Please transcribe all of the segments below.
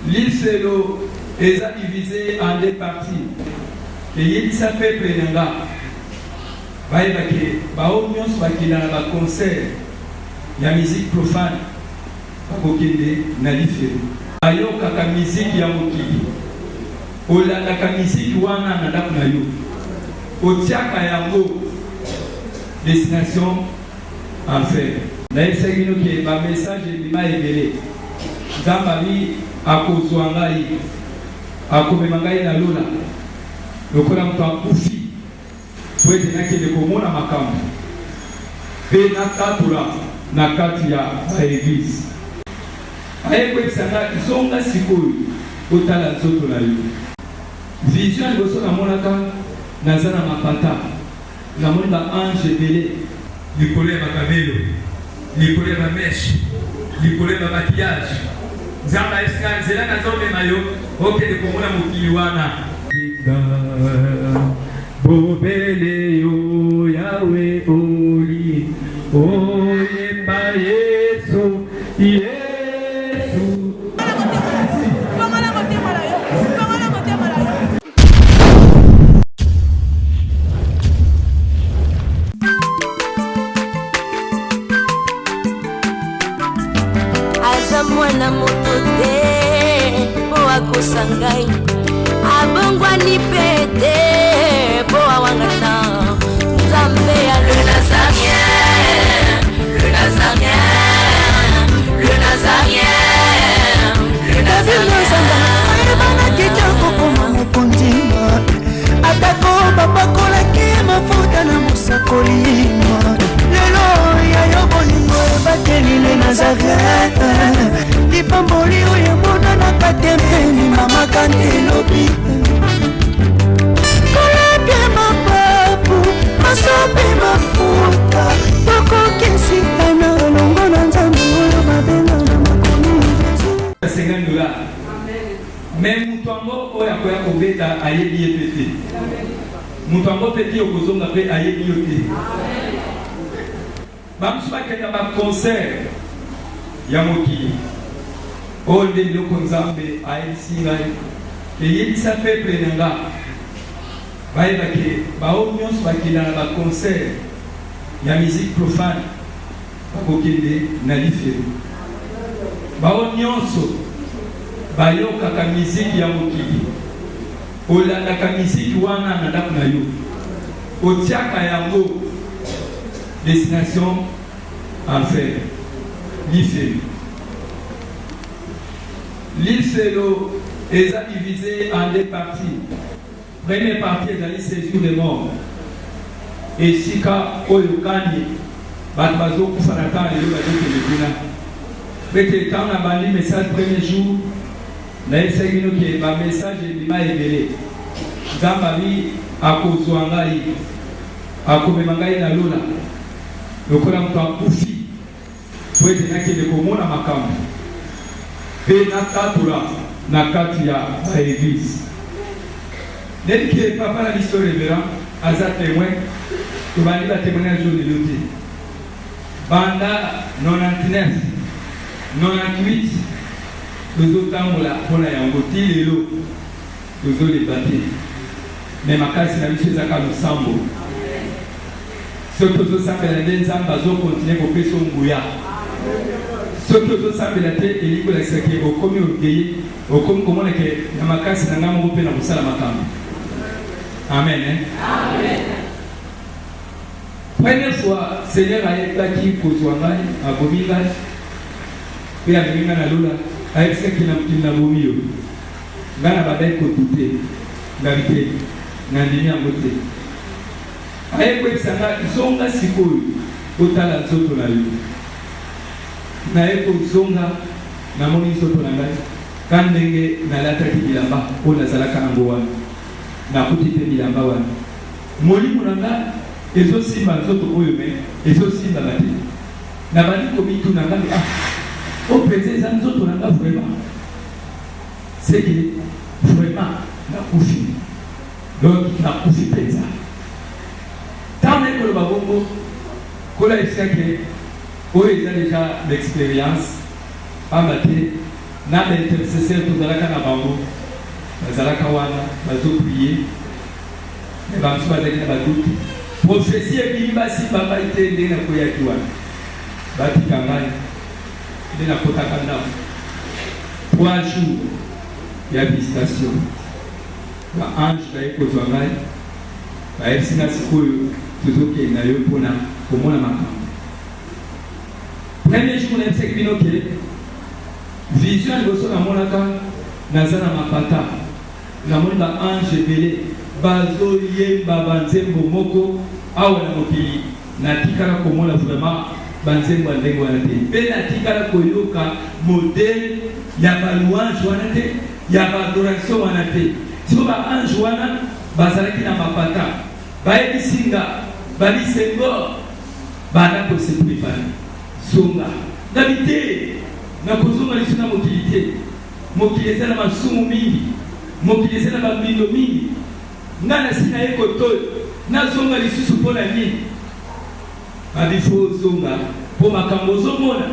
Lycée est divisé en deux parties. Et il s'appelle Prenanga. Baomions bakina ba concert ya musique profane bakokende na lycée. Ayoka ka musique ya mokili. Olanda ka musique wana na ndako na yo. Otiaka yango destination enfer. Na esengino ke ba message bima ebele. Nzambi akozwa ngai akomema ngai na lola lokola moto akufi po ete nakende komona makambo mpe nakatula na kati ya baeglise ayekwebisanga zonga sikoyo otala nzoto na yo vision liboso namonaka naza na mapata namoni baange ebele likolo ya bakabelo likolo ya bameshe likolo ya bamakiyage Zamba eska nzela na zombe mayo okende komona mokili wana bobele yo yawe oli oyemba Yesu Yesu mwana moto te po akosangai abongwa ni pete po awangata Nzambe ya le Nazarien le Nazarien le Nazarien le Nazarien bana kitoko koma mokondima atako babakolaki mafuta na musakolima lelo ya yobolingo bateli le Nazarien Lipamboli oye mona na katempeni mama kandelobi Kolabye mapapu masope mafuta Toko kesitana longo na nzambu oyo mabenga na makomi $50 mais mutuango oya koya kobeta ayebi yepete mutuango peti okozonga pe ayebi yote bamsuba kenda ba concert ya mokili Olde biloko Nzambe aelisi ngai eyebisa peuple na nga bayebake bao nyonso bakenda na baconcert ya musique profane bakokende na lifelo bao nyonso bayokaka musique ya mokili olandaka musique wana na ndako na yo otiaka yango destination enfer lifelo. Lycée est divisé en deux parties. Première partie est le séjour des morts. Et si ka oyokani batbazo kufanata et le bina. Bete quand on a bandi message premier jour, na esengino ke ba message bima ebele. Nzambi akozwa ngai akomema ngai na lola. Lokola moto akufi po ete nakende komona makambo mpe nakatula na kati ya baeglise ndenge ke papa na biso révérend aza témoin tobandi batémoignage oyo lelo te banda 99 98 tozotambola mpona yango ti lelo tozoleba te me makasi na biso ezaka losambo soki tozosambela nde Nzambe azokontinue kopesa nguya soki tozosambela te elingi kolakisaki okomi orgueilleux okomi komona ke na makasi na ngai moko mpe na kosala makambo amen amen. Première fois Seigneur ayebaki kozwa ngai abomi ngai mpe amemi ngai na lola ayebisaki na mokili na bomi yo ngai na badai kotute ngai te nandimi yango te ayekwebisa ngai zonga sikoyo otala nzoto na yo naye kozonga namoni nzoto na ngai ka ndenge nalataki bilamba oyo nazalaka nango wana nakuti te bilamba wana molimo na ngai ezosimba nzoto oyo me ezosimbaka te nabandi komituna ngai openza eza nzoto na ngai vraiment c'est que vraiment nakufi. Donc nakufi penza. Tant que le babongo, qu'on a expliqué, où il a déjà l'expérience, à mater, n'a l'intercesseur tout à la canabambo, bazalaka wana, bazo prier, et bamsu bazalaka badoute. Prophétie et bimba si papa était né na koyaki wana. Bati kangai, né na kota kanda. 3 jours, il y a visitation. Ba ange ba ekozwa ngai, ba esinga sikoyo tuzoke na yo pona komona makambo. Premier jour na ebisaki bino ke vision liboso na monaka naza na mapata. Namoni ba ange ebele bazoyemba banzembo moko awa na mokili natikala komona vraiment banzembo ya ndenge wana te. Mpe natikala koyoka modele ya balouange wana te, ya baadoration wana te. Siko ba ange wana bazalaki na mapata bayebisinga balisengo bana kosepripana songa nabite na kozonga liso na mokili te. Mokili eza na masumu mingi, mokili eza na bambindo mingi. Nga na sina ye kotoyo nazonga lisusu mpona nini? Babifo ozonga mpo makambo ozomona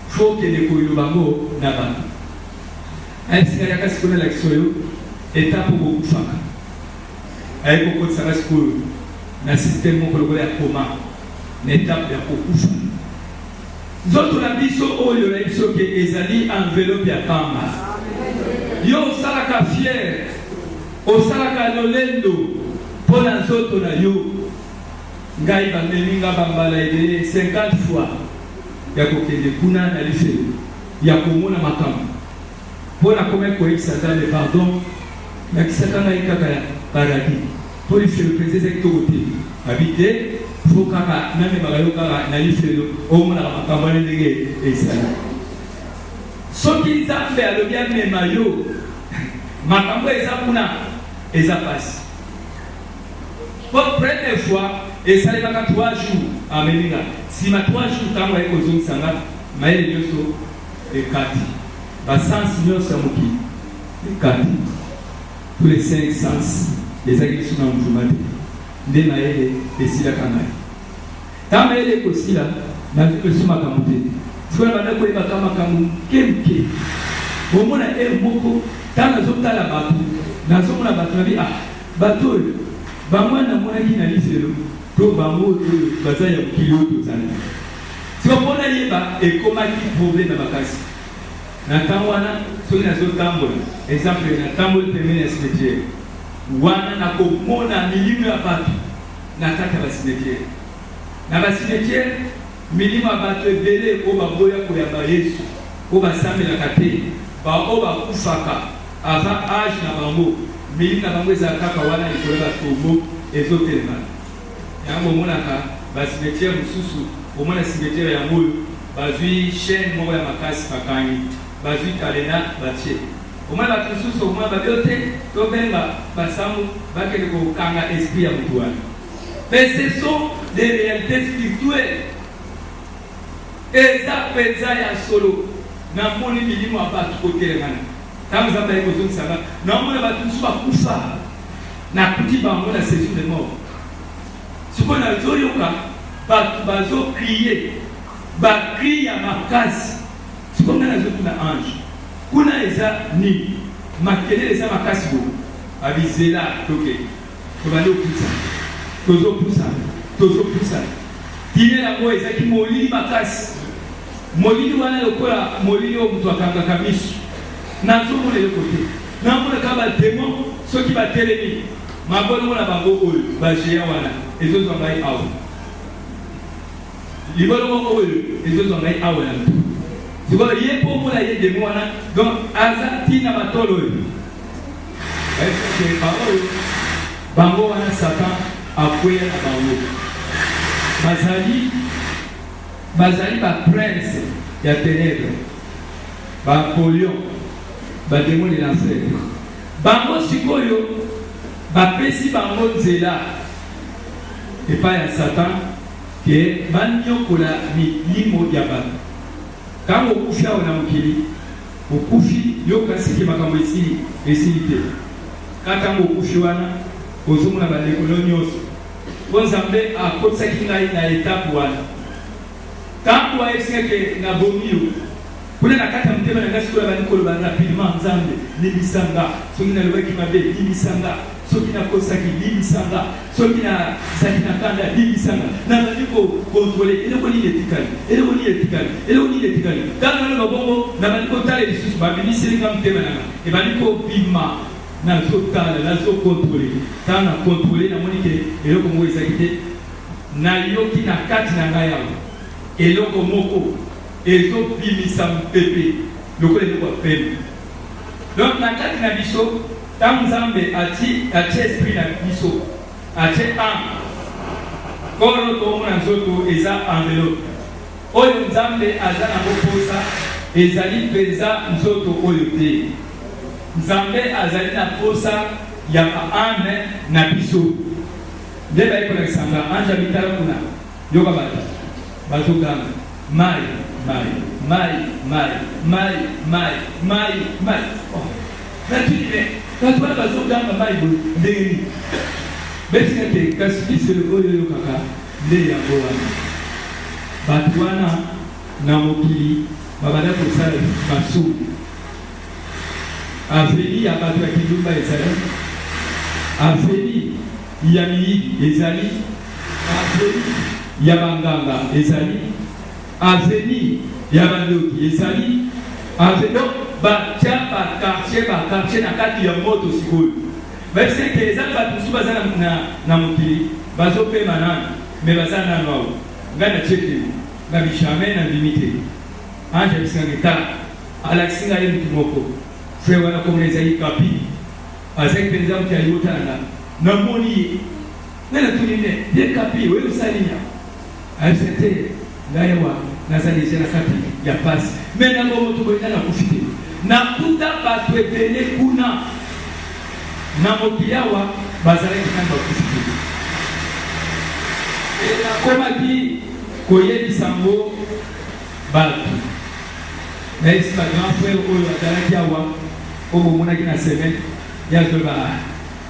fo okende koyoba ngo na bato. Ayebisika yaka sikoyo na lakisi oyo etape okokufaka. Ayekokotisaka sikoyo na systeme moko lokola ya koma na etape ya kokufa. Nzoto na biso oyo na biso ke ezali enveloppe ya pamba. Yo osalaka fier, osalaka lolendo mpo na nzoto na yo. Ngai bamemi nga bambala ebele 50 fois ya kokende kuna na lifelo ya komona makambo mpo na koma koyebisa Nzambe pardon nakisaka ngai kaka ya paradis mpo lifelo mpenza ezaki toko te abi te fo kaka namemaka yo kaka na lifelo omonaka makambo wana ndenge ezali. Soki Nzambe alobi amema yo makambo eza kuna eza pasi. Pour première fois, et ça les 3 jours à Mélinga. Si ma 3 jours, quand on est au zone sangat, ma est les 4. Bas sens signor samuki, les 4. Tous les 5 sens, les agriculteurs sont en mouvement. Des maïs et si la canal. Tant maïs et aussi là, n'a vu le suma camoté. Soit la banane pour les bâtiments camou, qu'est-ce au moins la air beaucoup, tant la zone à la bateau, dans son la bateau, ah, bateau. Bamwana mwanaki na lifelo to bango to bazaya kilo to zana. Siko pona yeba ekomaki problème na bakasi. Na tamwana soki na zo tambola. Exemple na tambola pemene ya cimetière. Wana na komona milimo ya bato na kata ba cimetière. Na ba cimetière milimo ya bato ebele ko baboya ko ya ba Yesu. Ko basambela kate ba o ba kufaka avant âge na bango. Milina bango za kaka wana ikola tomo ezotelema. Yango monaka ba cimetière mususu, omona cimetière ya moyo, bazui chaîne moko ya makasi pakangi, bazui kalena batie. Omona ba mususu omona ba biote to benga basamu bakele ko kanga esprit ya mutu wana. Mais ce sont des réalités spirituelles. Eza penza ya solo na moni milimo abatu kotelengana. Quand vous avez besoin de savoir, non, on va tous pas coufa. Na petit bango la séjour de mort. Ce qu'on a dit, bazo crier, ba crie à ma casse. Ce qu'on a dit, on a ange. Kuna eza ni makele eza ma casse bo. Avisela toke. Tobalo poussa. Tozo poussa. Tine la mo eza ki molili ma casse. Molili wana lokola molili o mtu akanga kamisu. Nazomo le côté. Namona kaba démon ceux qui battent l'ennemi. Ma bonne mona bango oyo ba géant wana. Ezo zongai awo. Libolo mo oyo ezo zongai awo na. Zibo ye po mona ye démon wana donc azati na batolo oyo. Est-ce que parole bango wana Satan akwea na bango. Bazali ba prince ya ténèbres. Ba Napoléon ba démon de l'enfer. Bango sikoyo ba pesi bango nzela et pas ya Satan que banyokola milimo ya bato. Quand okufi awo na mokili okufi yoka siki makambo esili te. katango kufiwana ozomona balekolo nyonso po Nzambe akotisaki ngai na etape wana ntango ayebisingaki na bomi yo kuna na kati ya motema na ngai sikoyo bandi koloba rapidement Nzambe limbisanga soki nalobaki mabe limbisanga soki nakosaki limbisanga soki nazalaki na kanda limbisanga nazali kokontrole eloko nini etikali eloko nini etikali eloko nini etikali ntango naloba bongo nabandi kotala lisusu babimiselinga motema nanga ebandi kobima nazotala nazokontrole ntango nakontrole namoni ke eloko moko ezalaki te nayoki na kati na ngai awa eloko moko ezobimisa mpepe lokola eloko ya pembe. Donc na kati na biso ntango Nzambe atie esprit na biso atie âme kolo toomona nzoto eza enveloppe oyo Nzambe aza nango posa ezali mpenza nzoto oyo te. Nzambe azali na posa ya baame na biso nde bayekolakisanga anja mitala kuna yoka bato bazoganga mai mai mai mai mai mai mai mai natunibe bato wana bazoganga mai boye ndenge nini betika te kasi biselo oyo yokaka nde yango wana bato wana na mokili babanda kosala masumu aveni ya bato ya kindumba ezali aveni ya miyidi ezali aveni ya banganga ezali aveni ya bandoki ezali aveni batia bakartier na kati ya moto sikoyo baseke eza bato mosusu baza na mokili bazopema nano me baza nano awo ngai na tieke na bijamai na ndimi te anje bisanga etala alakisi ngai motu moko frère wana komona ezali kapi azaki mpenza moto ayotalanga namoni ye ngai natuni ne ye kapi oyo osalinya ayebisa te ngai wa naza deja na kati ya pasi me nango moto boyenda nakufi te nakuta bato ebele kuna na mokili awa bazalaki nani bakufi te nakomaki koyebisa ngo bato nayebisi bagrand frère oyo azalaki awa oyo bomonaki na semaine yazoloba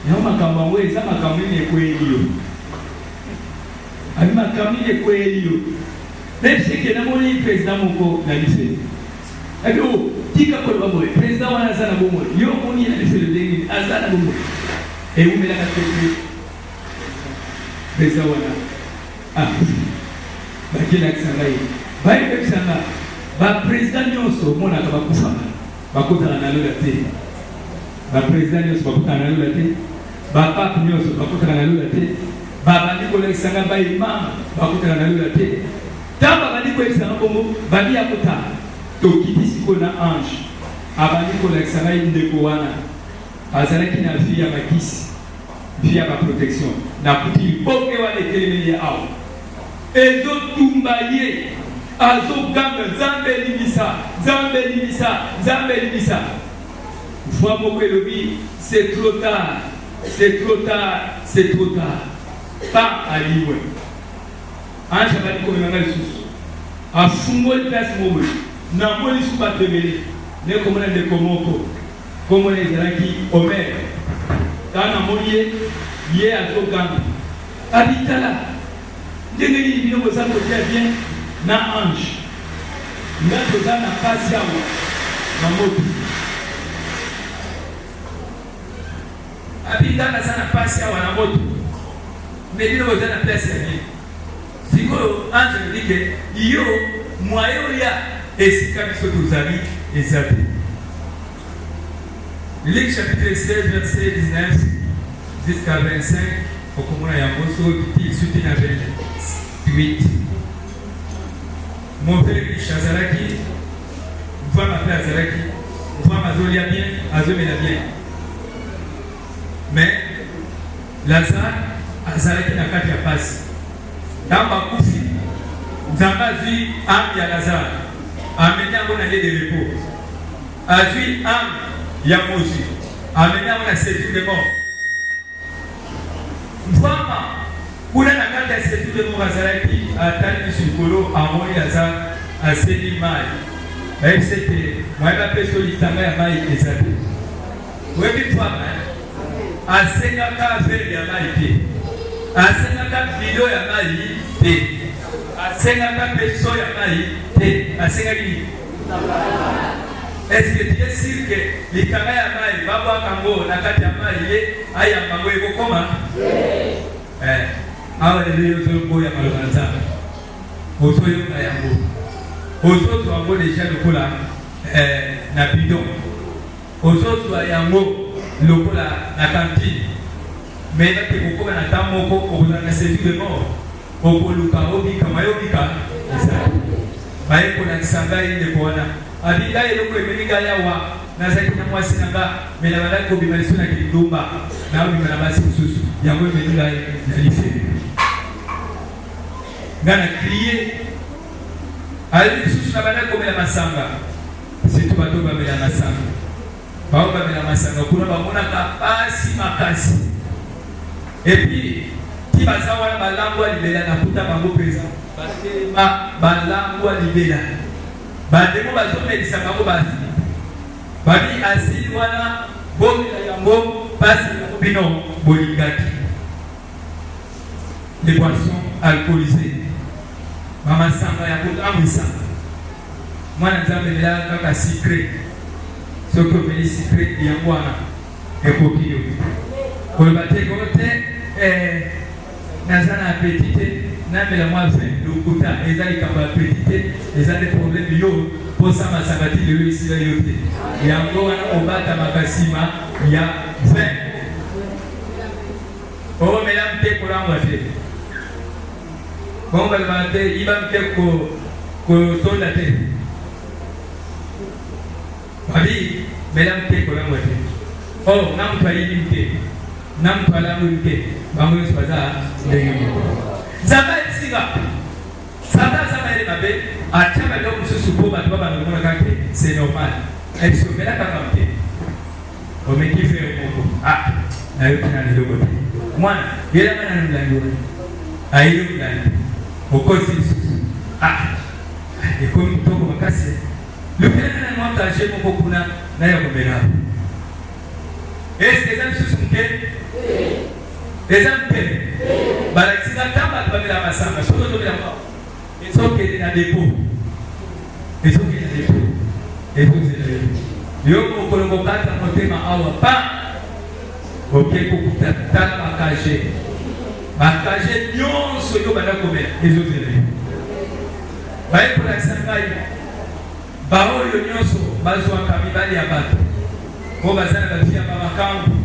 yango makambo yango eza makambo nini ekweyeli yo abi makambo nini ekweyeli yo nayebisike namoni président moko na lise abi o tika koloba boye président wana aza na bomoi yo omoni na lise lodengini aza na bomoi ewumelaka tete président wana bakelakisa ngai bayebebisa nga baprésident nyonso omonaka bakufaka bakotaka na lola te baprésident nyonso bakotaka na lola te bapape nyonso bakotaka na lola te babandi kolakisa nga baimama bakotaka na lola te ntango babandi koyebisa nga bongo bandi ya kotala tokiti siko na ange abandi kolakisa ngai ndeko wana azalaki na vie ya bakisi vie ya baprotection nakuti liboke wana etelemeli ya awa ezotumba ye azoganga Nzambe libisa Nzambe libisa Nzambe libisa fois moko elobi c'est trop tard c'est trop tard c'est trop tard pas aliwe anja badi komemanga lisusu afungoli place moko namoni lisusu bato ebele nde komona ndeko moko komona ezalaki Omer ntango namoni ye azoganga abitala ndenge nini bino boza kotia bien na ange nga toza na pasi awa na moto abitala aza na pasi awa na moto me bino boza na place ya bien sikoyo ange elike yo mwayo ya esika biso tozali eza te. Luc chapitre 16 verset 19 jusqu'à 25 okomona yango soki suti na 28 mon père riche azalaki mfama mpe azalaki mfama azolia bien azomela bien mais Lazare azalaki na kati ya pasi ntango akufi Nzambe azwi ame ya Lazare ameni yango na lieu de repos azwi ame ya mozwi ameni yango na séjour de mort mfama kuna na kati ya séjour de mort azalaki atali biso likolo amoni aza aseli mai bayebisa ete mwayeba mpe so litanga ya mai eza te oyebi mfama asengaka verre ya mai te, asengaka video ya mai te, asengaka peso ya mai te, asengaki est-ce que tu es sûr que likanga ya mai babwaka ngo na kati ya mai ye ayamba ngo ekokoma? Awa lelo ozoboya maloba na Nzambe ozoyoka yango ozozwa yango deja lokola na bidon ozozwa yango lokola na kantine mais nate kokoma na ntan moko okozala na séjour de mort okoluka obika mayobika baye kolakisa ngai ndeko wana abi ngai eloko ememi ngai awa nazalaki na mwasi na nga me na bandaki kobima liso na kilindumba na obima na basi mosusu yango ememi ngai na life nga na kriye ali lisusu na bandaki komela masanga surtout bato bamela masanga bao bamela masanga kuna bamonaka pasi makasi epuis ti baza wana balango ya libela nakuta bango mpenza batelema balango ya libela bandeko bazomelisa bango basi babi asili wana bomela yango pasi yango bino bolingaki les boissons alcoolisées bamasanga ya kolambwisa mwana Nzambe mela kaka secret soki omeli secret yango wana ekoki yo koloba te kolo te naza na appétit te namela mwa vin lokuta eza likambo ya appétit te eza nde problème yo mposa masanga ti lelo esila yo te yango wana obatamaka nsima ya vin omela mte kolangwa te bongo balobaka te yiba mte kotonda te babi mela mte kolangwa te o na moto ayibi mte na moto alangwi mte bango nyonso baza ndenge moko Nzambe esinga Satan aza mayele mabe atya baloko mosusu mpo bato babanda kaka c'est normal esobela kaka mte omeki vere moko nayoki na leloko te mwana yelanga na molangi wana ayeli molangi okosi lisusu ekomi kitoko makasi lokelanga na mwa kaje moko kuna naya komela eske eza lisusu mke eza mpe balakisika ntan bato bamela masanga soki ozomela mwa ezokende na depo ezokende na depo ekozela yo yo mokolo mokata motema awa pa oke kokuta tala bakaje nyonso yo banda komela ezozela yo baye kolakisa ngai baoyo nyonso bazwaka mibali ya bato po baza na bafia bamakambu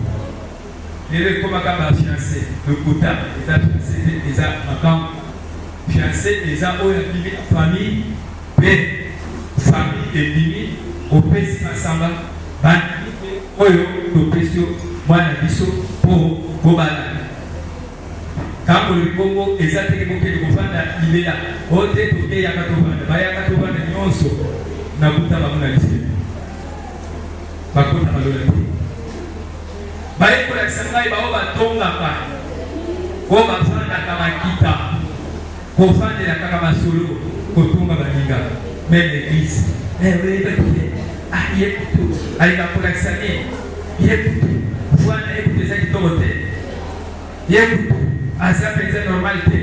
lelo ekomaka bafiance lokuta eza fiance te eza makambu fiance eza oyo abimi famille mpe famille ebimi opesi masamba bandimi mpe oyo topesi yo mwana biso mpo bobala ntango libongo eza teke mokende kovanda libela o te tokeyaka tovanda bayaka tovanda nyonso nakuta bango na lisele bakota balola te baye kolakisa ngai bao batongaka o bafandaka makita kofandela kaka masolo kotonga baninga meme eglise oyebakite ye kutu alinga kolakisa nini ye kutu vwana ye kutu eza kitoko te ye kutu aza mpenza normal te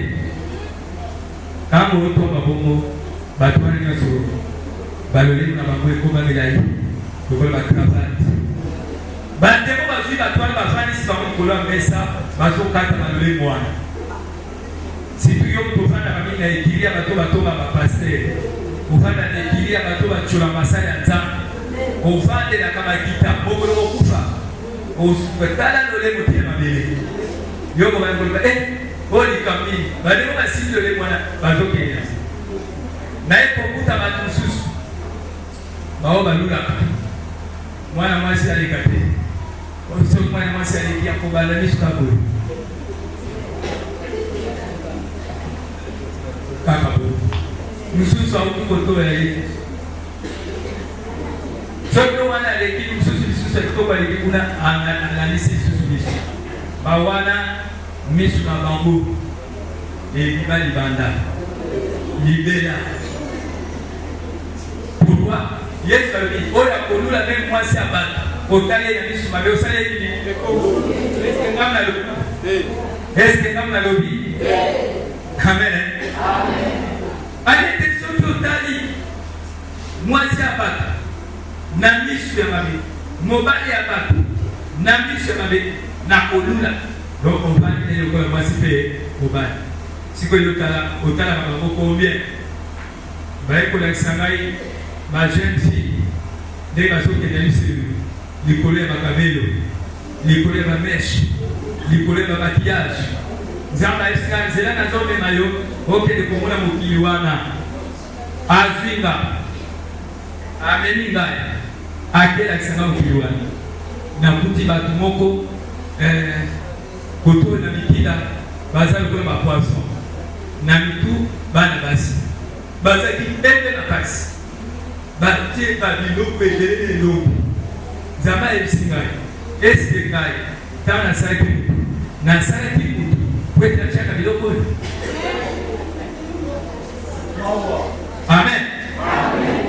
ntango otonga bongo bato wana nyonso balolemo na bango ekoma milai lokola bacravate bandeko bazwi bato wana bafandisi bango likolo ya mesa bazokata balolemo wana situ yo moto ofandaka mingi na ekili ya bato batonga bapaster ofanda na ekili ya bato batyola masala ya Nzambe ofandelaka makita mokolo kokufa tala lolemo te ya mabele yoko bayangoloba olikambi bandeko basili lolemo wana bazokenya naye kokuta bato mosusu bao balulaka mwana mwasi aleka te soki mwana mwasi aleki ya kobala miso kaboye kaka boye mosusu auki kotoya ye soki wana aleki mosusu lisusu akitoko aleki kuna alanisi lisusu miso bawana miso na bango ebima libanda libela pourquoi Yesu alobi oyo akolula meme mwasi ya bato Kotale ya misu mabe osale nini? Est-ce que ngam na lobi? Est-ce que ngam na lobi? Amen. Amen. Allez te totali. Mwasi ya batu na misu ya mabe. Mobali ya batu na misu ya mabe na kolula. Donc on va dire que mwasi pe mobali. Siko yotala otala maboko combien? Baye ko la sangai ma jeune fille de baso ke na misu. Likolo ya makabelo, likolo ya mèche, likolo ya maquillage. Nzamba eska zela na zombe mayo, okende komona mokili wana. Azinga. Ameninga. Akela kisanga mokili wana. Na kuti batu moko koto na mikila baza lokolo ba poisson. Na mitu bana basi. Baza ki bende na kasi. Batie ba biloko ebele eloko. Zama ebisingai, eske ngai, tana saraki mutu, kweta chaka biloko. Amen.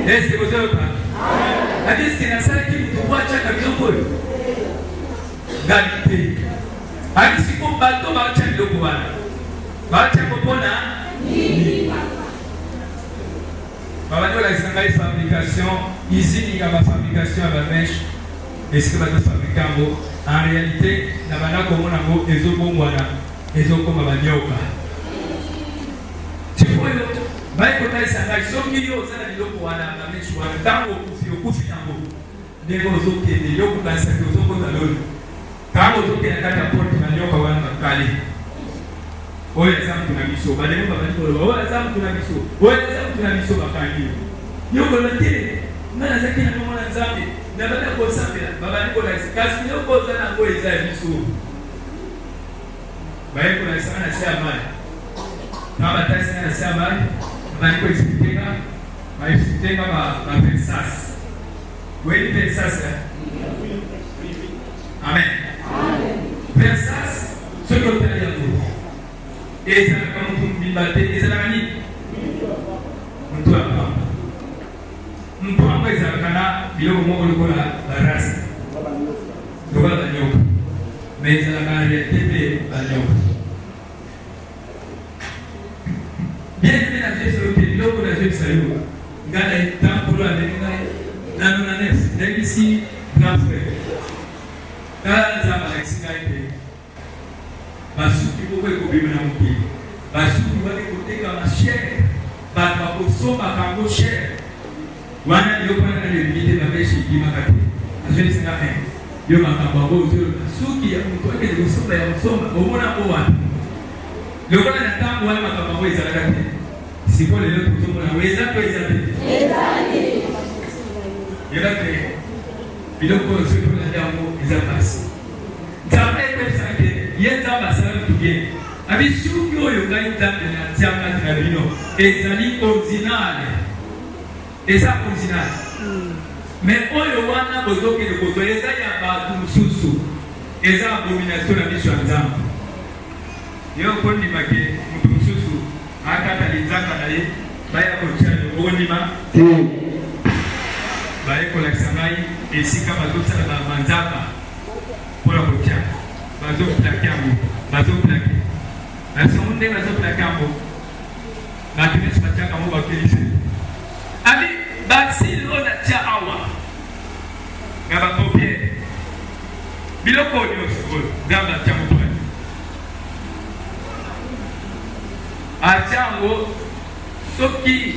Eske bozoka. Amen. Eske na saraki mutu kwa chaka biloko. Galite. Akisi ko bato ba chaka biloko bana. Ba chaka kopona ni. Baba ndio la sangai fabrication, usine ya fabrication ya mèche. Est-ce que votre fabricant en réalité na bana komona ngo ezobongwana ezokoma banyoka tikoyo bai ko tai sanga songi yo sana biloko wana na mechi wana tango kufi yango ndego zokende yoko kanisa zokota lolo tango zokende kata porte banyoka wana bakali oya zamu tuna biso bale baba ndiko oya zamu tuna biso oya zamu tuna biso bakali yoko lote ngana zaki na mwana nzambe na bana ko sambela baba ndiko la kasi yo ko zana ngo eza biso baye ko na sana sia mali na batasi na sia mali baba ndiko expliquer ba expliquer ba pensas oui pensas amen pensas ce que tu as dit et ça comme tu m'imbatte et ça la ni mtu hapa mtu ambaye zakana biloko moko lokola barasi lokola banyoka mais la réalité de banyoka bien que na jesu lokola biloko na jesu saluka ngana temple la benga na nona nes debisi grand frère kaza balexika ite basuki boko ekobima na mokili basuki bali koteka mashere bato bakosomba kango shere wana yo kwa na limite na beshi kimakati azweni singa yo makambo ngo zero suki ya mtu wake ni kusoma ya kusoma omona ko wana lokona na tangu wale makambo ngo izalaka te siko leo kusoma na weza to izate ezali yelake biloko siko na jambo izapasi tama pesa ke yenda basala tugeni abi suki oyo ngaita na tiaka na bino ezali original. Eza original. Mais oyo wana bozoke de koto eza ya ba mususu. Eza abomination na biso nzambe. Yo koni make mutu mususu akata linzaka na ye baya ko tshano onima. Baya ko laksangai esika bazosala ba manzaka. Pola ko tshano. Bazo plakiambo, bazo plaki. Na sonde bazo plakiambo. Na tunes bataka mo bakelise. Abi basi lona tia awa ngaba kopie biloko nyoso ngaba tia mo pale achango soki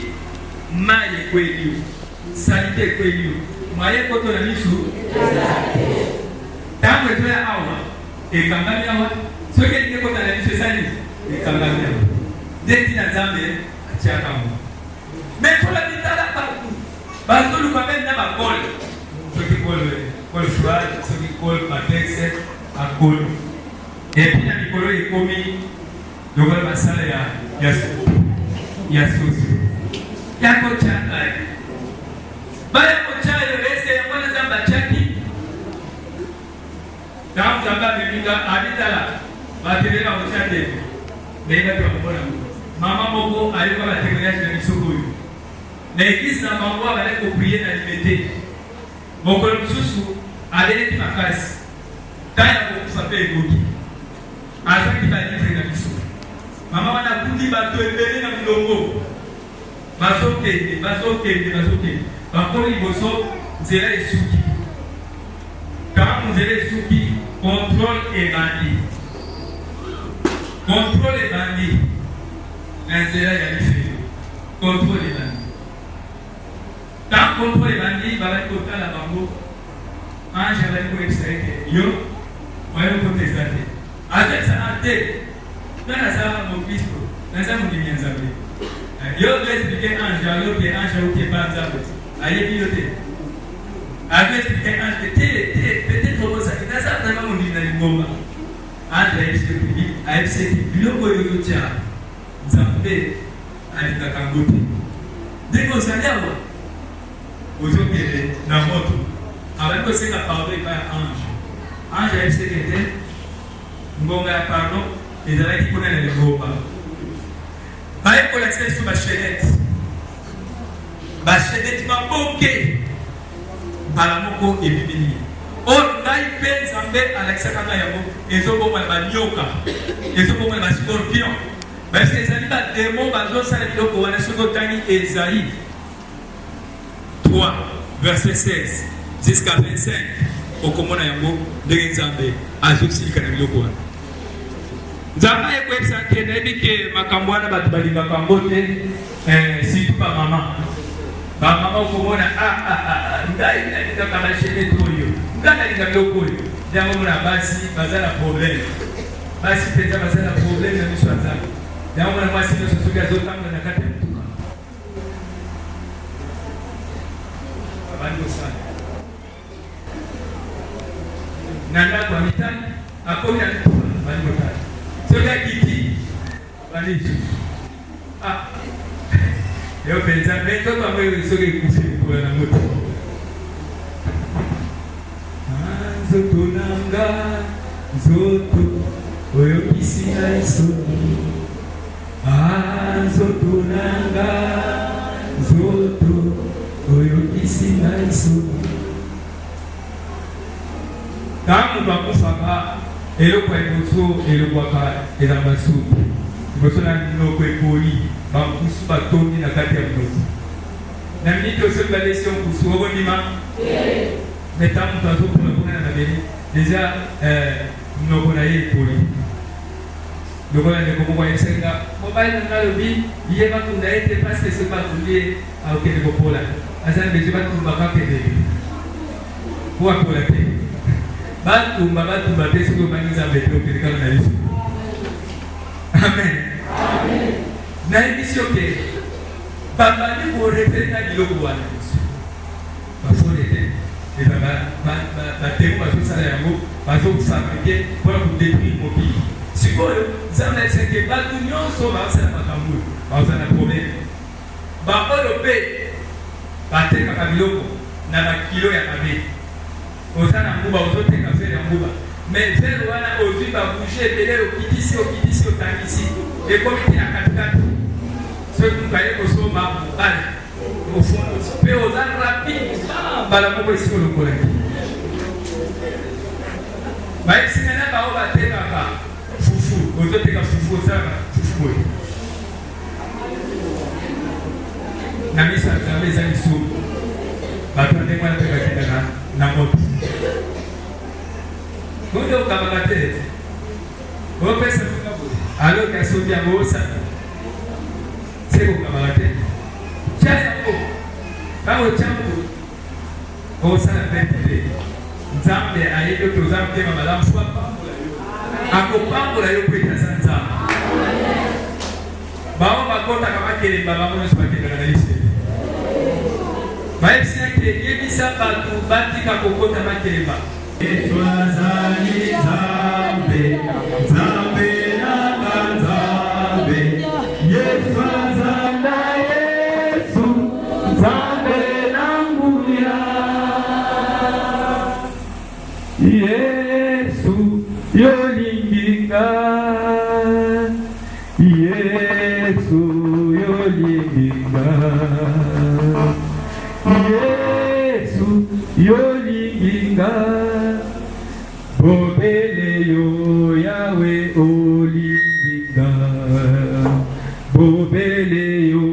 maye kweli salite kweli maye koto na misu tango eto ya awa ekangami awa soki ndike kota na misu sali ekangami awa ndeti na zambe achaka mo mais pour la vitale partout parce que quand même n'a pas col ce qui colle choix ce qui colle matex à col et puis na mikolo ekomi donc la masala ya soso ya kochanga baya kochanga reste ya mwana zamba chaki damu zamba biminga abitala bateleka kochande nenda kwa mbona mama moko alikuwa anatengeneza na misoko na église na bango baleko prier na liberté mokolo mususu abeleki makasi taya kokufa mpe ekoki azwaki balivre na biso mama wana kundi bato ebele na milongo bazokende bakomi liboso nzela esuki kama nzela esuki contrôle ebandi na nzela ya lifelo contrôle ebandi tant contrôle ebandi babaki kotala bango ange abali koyebisa ete yo oyo koteza te azekisana te nga naza mokristo naza mondimi ya nzambe yo expliqué ange aloke ange auki epa nzambe ayebi yo te expliqué ange te peut-être okozaki naza atanga mondimi na lingomba ange ayebisi ete biloko oyo ozotya nzambe alingaka ngo te ndenge ozali awa ozokende na moto abali kosenga pardon epai ya ange ayebisi ete ngonga ya pardon ezalaki kuna na lingomba bayekolakisa biso bashenete maboke mbala moko ebibili oyo ngai mpe nzambe alakisaka ngai yango ezobomana banyoka ezobomana bascorpion parce ezali bademo bazosala biloko wana soki otangi Esaïe 3 verset 16 jusqu'à 25 okomona yango ndenge nzambe azosilika na biloko wana nzambe ayekoyebisa ke nayebi ke makambo wana bato balingaka yango te surtout bamama okomona ngai nalingaka bashenete oyo ngai nalinga biloko oyo yango mona basi baza na problème basi mpenza baza na problème na miso ya nzambe yango mona mwasi nyonso soki azotanga na kati ya mituka abandi kosala na ndako ya mitani akomi na mituka abandi kotala soki akiti abandi lisusu yo mpenza mpe nzoto yango oyo soki ekufi ekola na moto nzoto nanga nzoto oyokisi ngai soni nzoto nanga nzoto oyokisi ngai soni ntango moto akufaka eloko ya liboso elobwaka elamba supu liboso na minoko ekoli bankusu batondi na kati ya mnoko na miniti osoki balesi yo nkusu okondima meta moto azokuna kuna na mabeli deja mnoko na ye ekoli lokola ndeko moko ayebisakinga mobali na ngai lobi ye bakunda ye te paske soki batundi ye akokende kopola aza na bezo batumbaka kendele po apola te batumba te soki obangi nzambe te okende kaka na yesu amen nayebisi yo ke babandi korefere na biloko wana bafole te batemo bazosala yango bazofabrike mpona kodetruire mokili sikoyo nzambe ayebisake bato nyonso bazosala makambo oyo bazosala na probleme baoyo mpe batekaka biloko na bakilo ya mabe oza na nguba ozoteka vere ya nguba mais vere wana ozwi babouge ebele okitisi otangisi ekomi te na katikati soki mokaye kosomba mobale ofundi mpe oza rapide mbala moko esika olokolaki bayebisinga na bao batekaka fufu ozoteka fufu osalaka fufu boye na misa nzambe eza lisumu bato na ndenge wana mpe bakendaka na moto ngonde okabaka te opesa fuka boye aloki asoki yango osala seko okabaka te tya yango ntango otyango osala pete te nzambe ayebi oki oza motema malamu fo akopambola yo po ete aza nzambe bao bakotaka makelemba bango nyonso bakendaka na iseli bayebisinaki eyebisa bato batika kokota makelemba Yesu azali nzambe nzambe nanga nzambe Yesu azala Yesu nzambe nanguya Yesu yolinginga Yesu yolinginga Yesu yolinginga Bobele yo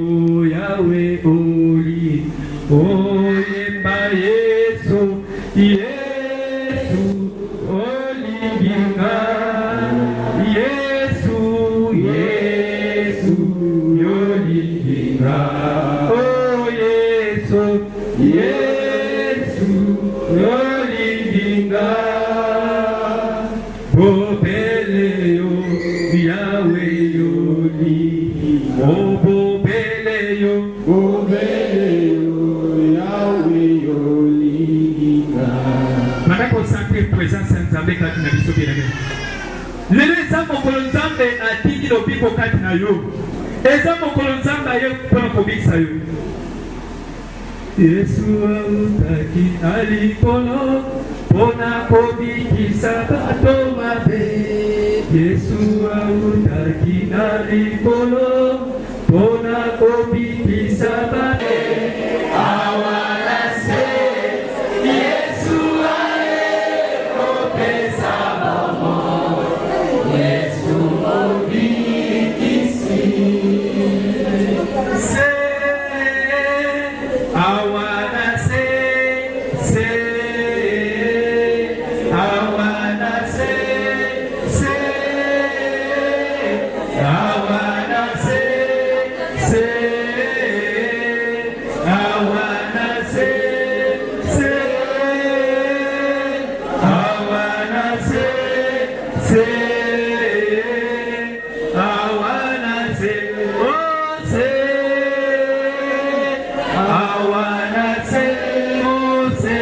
Yahweh oli. Oyemba Yesu, Yesu olinginga. Yesu, Yesu yolinginga. Oh Yesu, Yesu yolinginga. Bobele yo Yahweh yoli. Oh bobele yo Yahweh yolinga. Manda concentrer présence Nzambe kati na biso bien aimé. Lelo eza mokolo Nzambe atiki lobiko kati na yo. Eza mokolo Nzambe aye mpona kobikisa yo. Yesu autaki na likolo mpona kobikisa bato mabe. Yesu autaki na likolo mpona kobikisa bato. Awala se Yesu aye kopesa mamo. Yesu mobikisi se. Awana se awana se awana se awana se awana se awana se oh se awana se oh se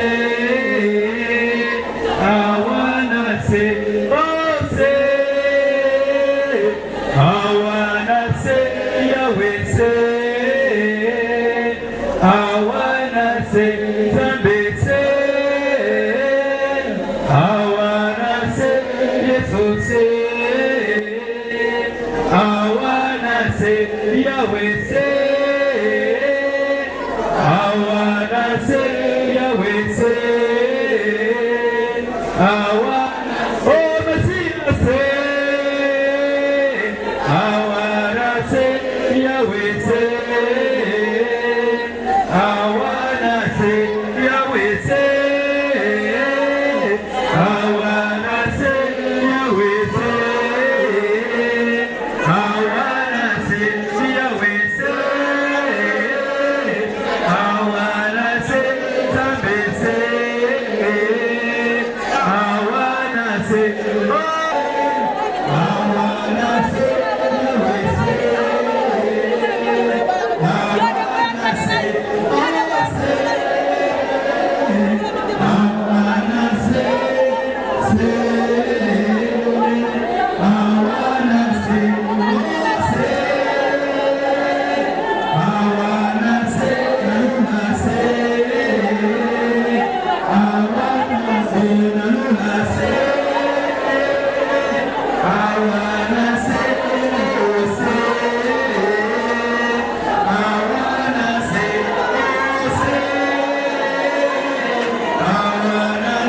awana se oh se awana se Yahweh se awana se Nzambe se awana se Yesu se awana se Yahweh se awana se Yahweh se awana oh Messiah se awana se Yahweh se awana se Yahweh se awana se Yahweh se awana se Yahweh se awana se Nzambe se awana se awana se Yahweh se awana se awana se awana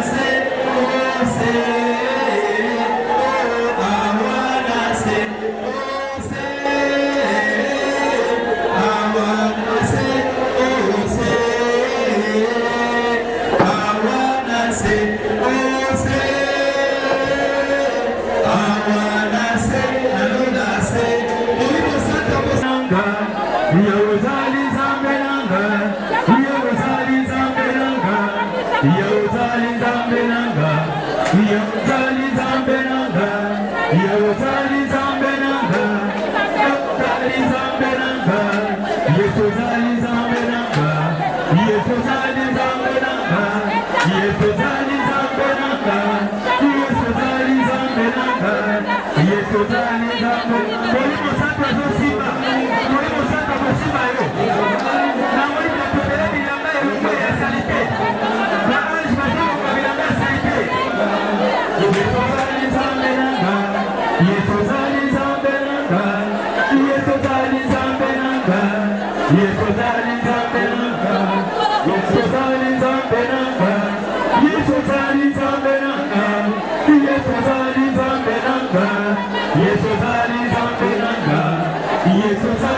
se Yes,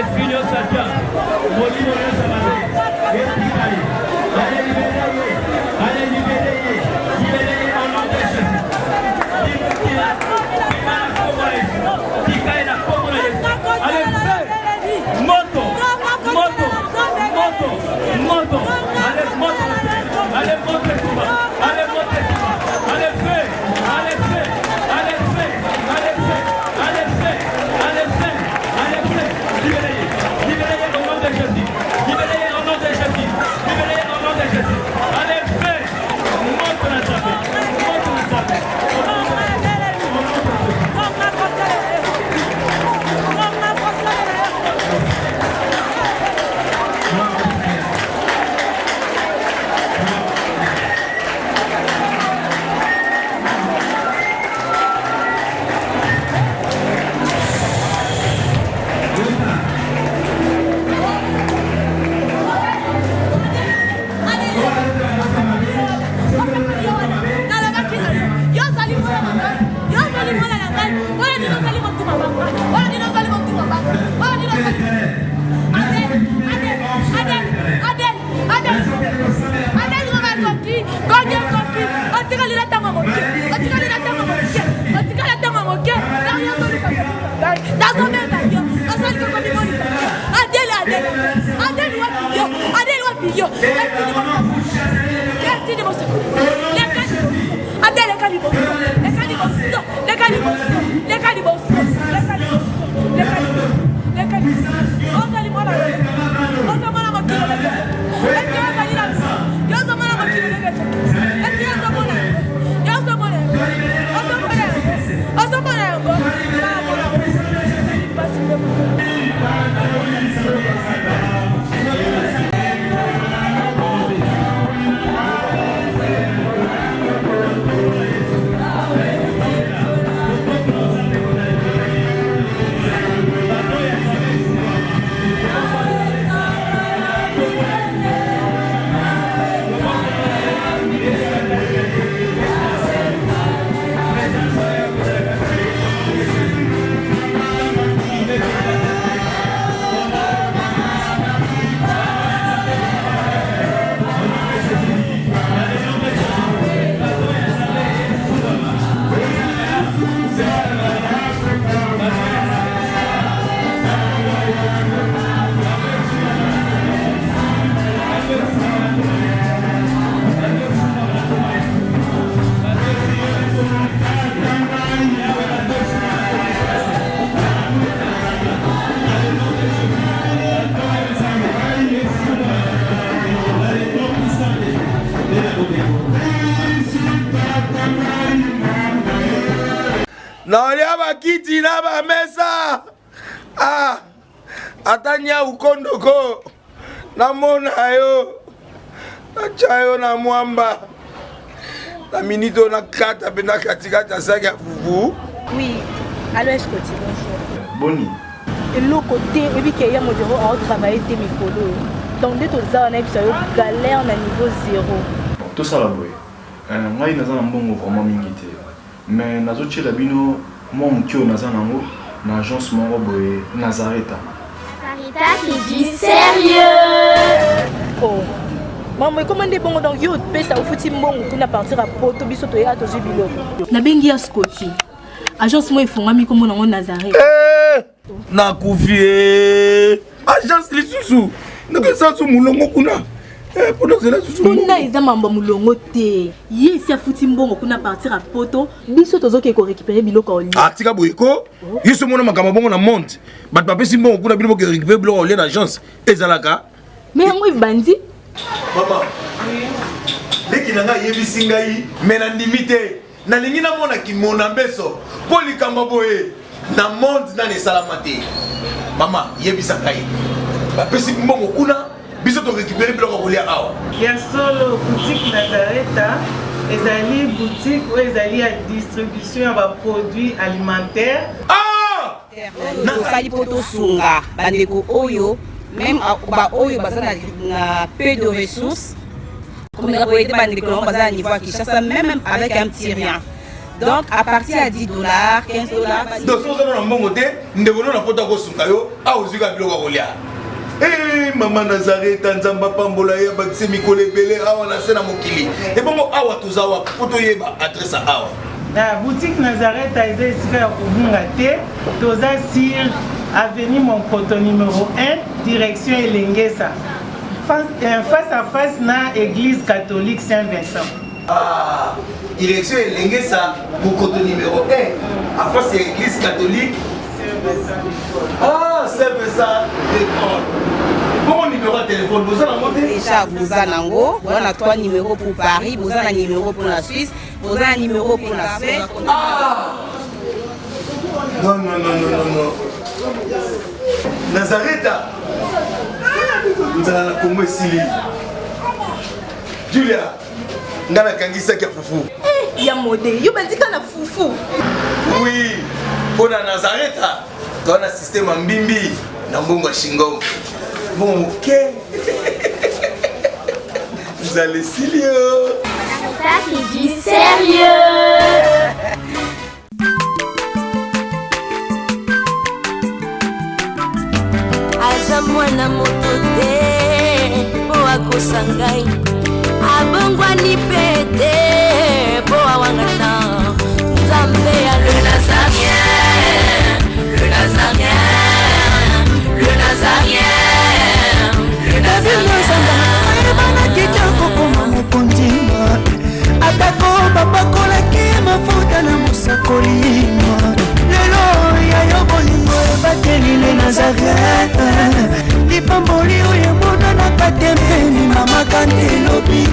esprit de Satan, Molino de Samade, esprit d'aller. Allez libérer au nom de Jésus. Allez, moto, allez, naolia bakiti na bamesa atanya ukondoko namona yo nachayo na mwamba na minito na kata pena katikata saki ya fufu. Oui, allô Escoti, bonjour. Boni. Et l'autre côté, et puis qu'il y a mon bureau à travailler des micros. Donc dès que ça on a eu galère na niveau 0. Tout ça là boy. Moi il naza mbongo vraiment mingité. Mais nazo tchela bino moi mukio naza nango na agence moko boy Nazareta. Sarita c'est du sérieux. Oh. Maman comment des bongo donc yo pesa au fouti mbongo kuna partir à poto biso to ya to jubiloko. Na bengi ya Scotty. Agence moi ifungami comme nango Nazareta. Na kufie. Agence lisusu. Naka sansu mulongo kuna. Pour nous là susu. Kuna eza mamba mulongo te. Yesi afuti mbongo kuna partir à poto biso tozoke ko récupérer biloko oli. Ah tika boyeko. Yeso mona makamba bongo na monte. Bat papa si mbongo kuna biloko récupérer biloko oli na agence. Ezalaka. Mais yango ibandi. Maman. Leki nanga yebisi ngai mena ndimite. Na lingi na mona ki mona mbeso. Poli kamba boye. Na monde na ne salamate. Maman yebisa ngai. Bapesi mbongo kuna biso to récupérer biloko kolia awa. Ya solo boutique Nazareta ezali boutique où ezali à distribution ya ba produits alimentaires. Ah! Nasali poto sunga bandeko oyo même ba oyo bazana na peu de ressources. Comme on a été bandeko bazana niveau à Kinshasa même avec un petit rien. Donc à partir à 10 $, 15 $. Donc si vous avez un bon côté, nous devons nous apporter au Sunkayo, à Ozuka Bilogolia. Eh, maman Nazareth, Tanzamba Pambola, Yabakse Mikole Bele, Awa Nasena Mokili. Et bon, Awa Tozawa, Potoyeba, adresse à Awa. La boutique Nazareth a été ici à Kubungate, Toza sur avenue Monkoto numéro 1, direction Elengesa. Face à face na église catholique Saint-Vincent. Ah, direction Elengesa, Monkoto numéro 1, à face à l'église catholique. Ah, Saint-Vincent d'école. Bon numéro de téléphone, vous avez monté déjà, vous avez on a 3 numéros pour Paris, vous avez un numéro pour la Suisse, vous avez un numéro pour la Suède. Ah! Non. Nazareth, vous allez la Congo Sili. Julia, vous avez Kangisa qui a foufou. Il y a modé, il y a foufou. Oui, pour Nazareth, tu as un système en bimbi, dans Bongo Shingo. Bon, ok. Vous allez Silio. Ça c'est du sérieux. Aza mwana moto te po akosa ngai abongwani pe te po awangana Nzambe ya le Nazarien, le Nazarien, le Nazarien, le Nazarien. Ebana kitoko koma mokondima atako babakolaki mafuta na mosakolima lelo yayo bolingo ebateli le Nazareth lipamboli oyo emonanaka tempeni mama kandelobi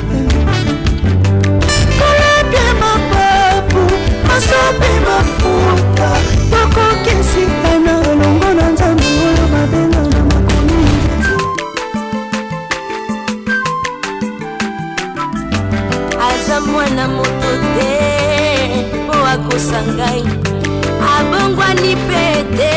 kolapie mapapu masope mafuta tokokesikana longo na Nzambe oyo babenga na makomi aza mwana moto te po akosa ngai abongwani pe te